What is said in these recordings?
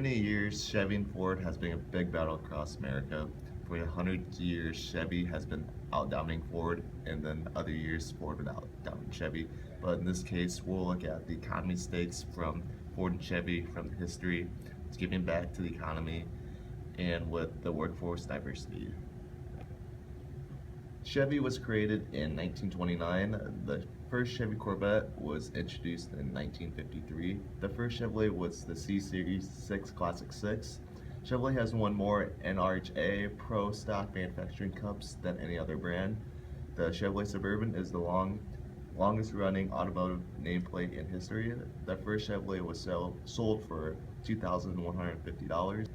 many years, Chevy and Ford has been a big battle across America. For 100 years, Chevy has been out-dominating Ford, and then other years, Ford been out-dominating Chevy. But in this case, we'll look at the economy stakes from Ford and Chevy, from the history, it's giving back to the economy, and with the workforce diversity. Chevy was created in 1929. The first Chevy Corvette was introduced in 1953. The first Chevrolet was the C-Series 6 Classic 6. Chevrolet has won more NRHA Pro Stock Manufacturing Cups than any other brand. The Chevrolet Suburban is the longest running automotive nameplate in history. The first Chevrolet was sold for $2,150.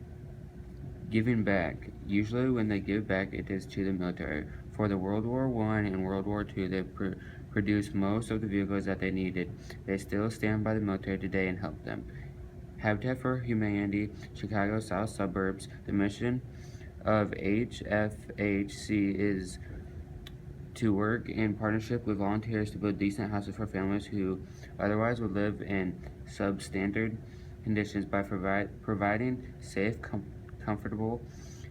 Giving back. Usually when they give back, it is to the military. For the World War I and World War II, they produced most of the vehicles that they needed. They still stand by the military today and help them. Habitat for Humanity, Chicago South Suburbs. The mission of HFHC is to work in partnership with volunteers to build decent houses for families who otherwise would live in substandard conditions by providing safe, comfortable,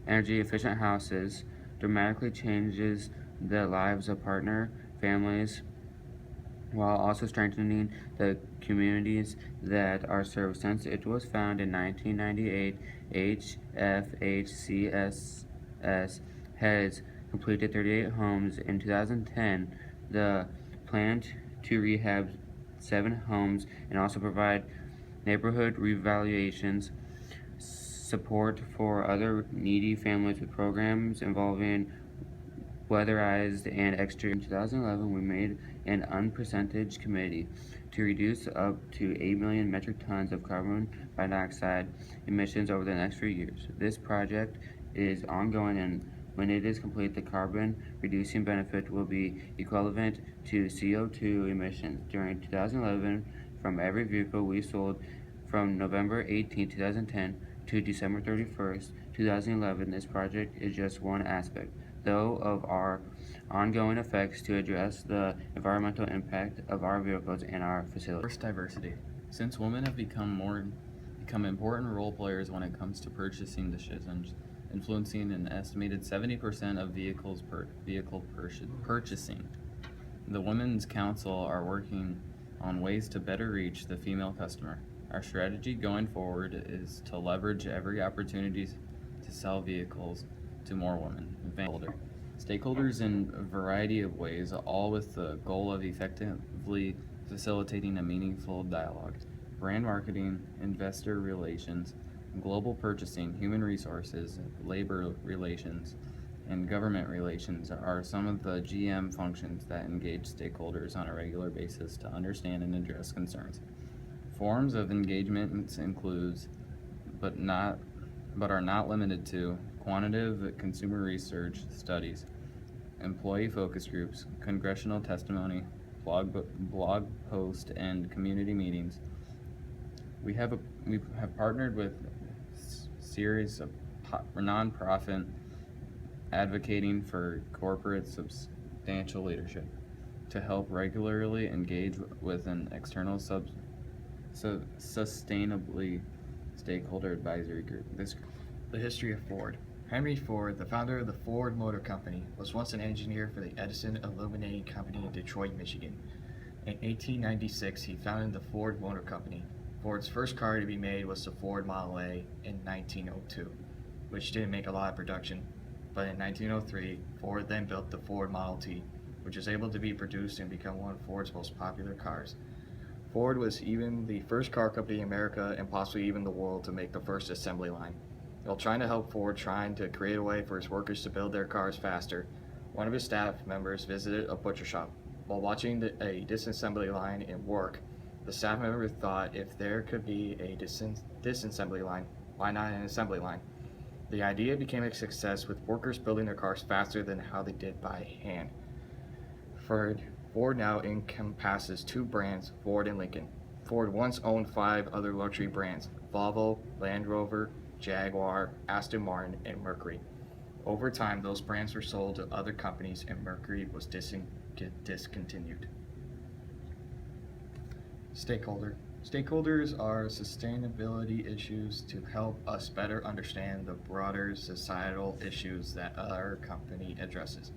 energy-efficient houses. Dramatically changes the lives of partner families while also strengthening the communities that are served. Since it was founded in 1998, HFHCSS has completed 38 homes. In 2010, the plan to rehab 7 homes and also provide neighborhood revaluations, support for other needy families with programs involving weatherized and exterior. In 2011, we made an unprecedented committee to reduce up to 8 million metric tons of carbon dioxide emissions over the next few years. This project is ongoing, and when it is complete, the carbon reducing benefit will be equivalent to CO2 emissions. During 2011, from every vehicle we sold from November 18, 2010 to December 31st, 2011, this project is just one aspect, though, of our ongoing efforts to address the environmental impact of our vehicles and our facilities. First, diversity. Since women have become important role players when it comes to purchasing decisions, influencing an estimated 70% of vehicle purchasing. The Women's Council are working on ways to better reach the female customer. Our strategy going forward is to leverage every opportunity to sell vehicles to more women. Stakeholders in a variety of ways, all with the goal of effectively facilitating a meaningful dialogue. Brand marketing, investor relations, global purchasing, human resources, labor relations, and government relations are some of the GM functions that engage stakeholders on a regular basis to understand and address concerns. Forms of engagement includes, but are not limited to, quantitative consumer research studies, employee focus groups, congressional testimony, blog post, and community meetings. We have partnered with series of nonprofit advocating for corporate substantial leadership to help regularly engage with an external sustainably stakeholder advisory group. The history of Ford. Henry Ford, the founder of the Ford Motor Company, was once an engineer for the Edison Illuminating Company in Detroit, Michigan. In 1896, he founded the Ford Motor Company. Ford's first car to be made was the Ford Model A in 1902, which didn't make a lot of production. But in 1903, Ford then built the Ford Model T, which was able to be produced and become one of Ford's most popular cars. Ford was even the first car company in America and possibly even the world to make the first assembly line. While trying to help Ford trying to create a way for his workers to build their cars faster, one of his staff members visited a butcher shop. While watching a disassembly line in work, the staff member thought if there could be a disassembly line, why not an assembly line? The idea became a success with workers building their cars faster than how they did by hand. Ford now encompasses 2 brands, Ford and Lincoln. Ford once owned 5 other luxury brands, Volvo, Land Rover, Jaguar, Aston Martin, and Mercury. Over time, those brands were sold to other companies and Mercury was discontinued. Stakeholder. Stakeholders are sustainability issues to help us better understand the broader societal issues that our company addresses.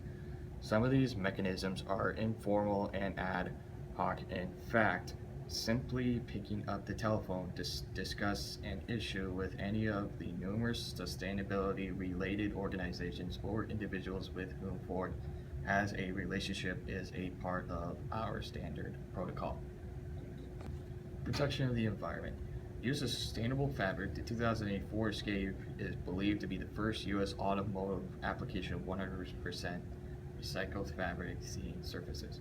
Some of these mechanisms are informal and ad hoc. In fact, simply picking up the telephone to discuss an issue with any of the numerous sustainability related organizations or individuals with whom Ford has a relationship is a part of our standard protocol. Protection of the environment. Use of sustainable fabric, the 2008 Ford Escape is believed to be the first U.S. automotive application of 100% recycled fabric seating surfaces.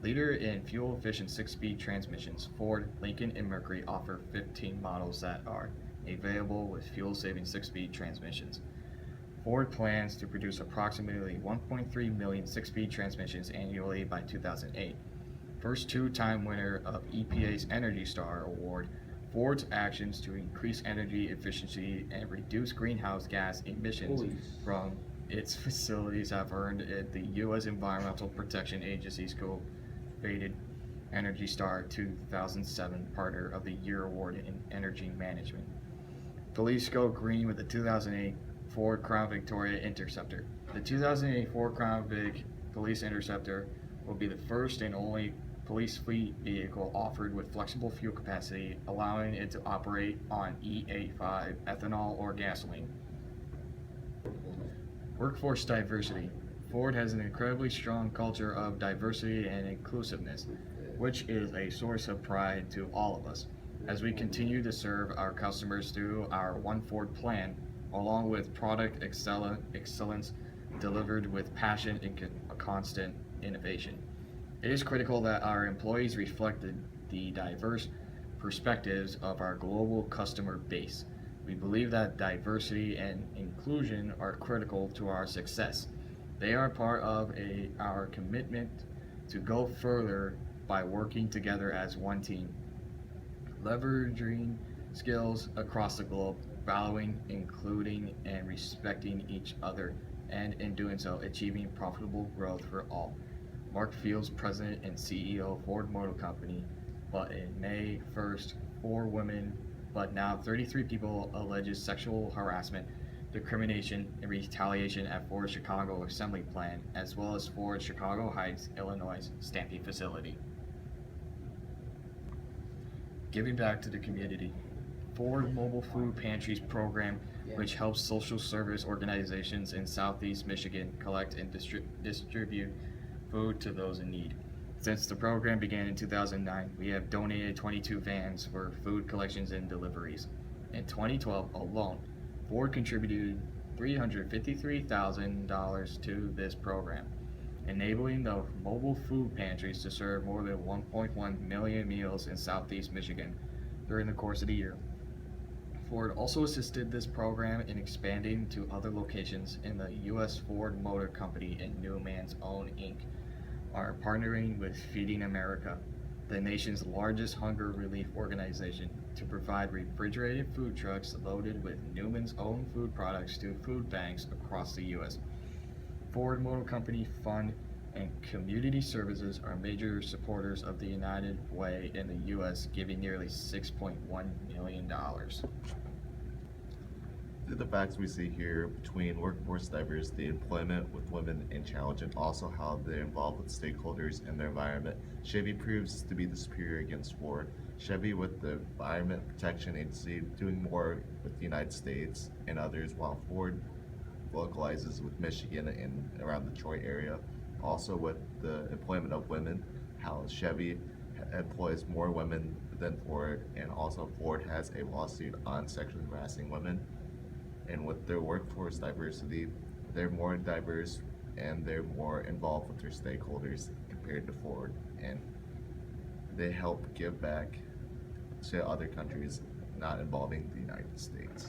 Leader in fuel-efficient 6-speed transmissions, Ford, Lincoln, and Mercury offer 15 models that are available with fuel-saving 6-speed transmissions. Ford plans to produce approximately 1.3 million 6-speed transmissions annually by 2008. First two-time winner of EPA's Energy Star Award, Ford's actions to increase energy efficiency and reduce greenhouse gas emissions from its facilities have earned it the U.S. Environmental Protection Agency's coveted Energy Star 2007 Partner of the Year Award in Energy Management. Police go green with the 2008 Ford Crown Victoria Interceptor. The 2008 Ford Crown Vic Police Interceptor will be the first and only police fleet vehicle offered with flexible fuel capacity, allowing it to operate on E85 ethanol or gasoline. Workforce diversity. Ford has an incredibly strong culture of diversity and inclusiveness, which is a source of pride to all of us. As we continue to serve our customers through our One Ford plan, along with product excellence delivered with passion and constant innovation. It is critical that our employees reflect the diverse perspectives of our global customer base. We believe that diversity and inclusion are critical to our success. They are part of our commitment to go further by working together as one team, leveraging skills across the globe, valuing, including, and respecting each other, and in doing so, achieving profitable growth for all. Mark Fields, President and CEO of Ford Motor Company, but in May 1st, 4 women, but now 33 people alleged sexual harassment, discrimination, and retaliation at Ford's Chicago assembly plant, as well as Ford's Chicago Heights, Illinois stamping facility. Giving back to the community. Ford Mobile Food Pantries program, which helps social service organizations in Southeast Michigan collect and distribute food to those in need. Since the program began in 2009, we have donated 22 vans for food collections and deliveries. In 2012 alone, Ford contributed $353,000 to this program, enabling the mobile food pantries to serve more than 1.1 million meals in Southeast Michigan during the course of the year. Ford also assisted this program in expanding to other locations in the U.S. Ford Motor Company and New Man's Own Inc. are partnering with Feeding America, the nation's largest hunger relief organization, to provide refrigerated food trucks loaded with Newman's Own food products to food banks across the U.S. Ford Motor Company Fund and Community Services are major supporters of the United Way in the U.S., giving nearly $6.1 million. Through the facts we see here between workforce diversity, employment with women, and challenge, and also how they're involved with stakeholders and their environment, Chevy proves to be the superior against Ford. Chevy with the Environment Protection Agency doing more with the United States and others, while Ford localizes with Michigan and around the Detroit area. Also with the employment of women, how Chevy employs more women than Ford, and also Ford has a lawsuit on sexually harassing women. And with their workforce diversity, they're more diverse and they're more involved with their stakeholders compared to Ford, and they help give back to other countries not involving the United States.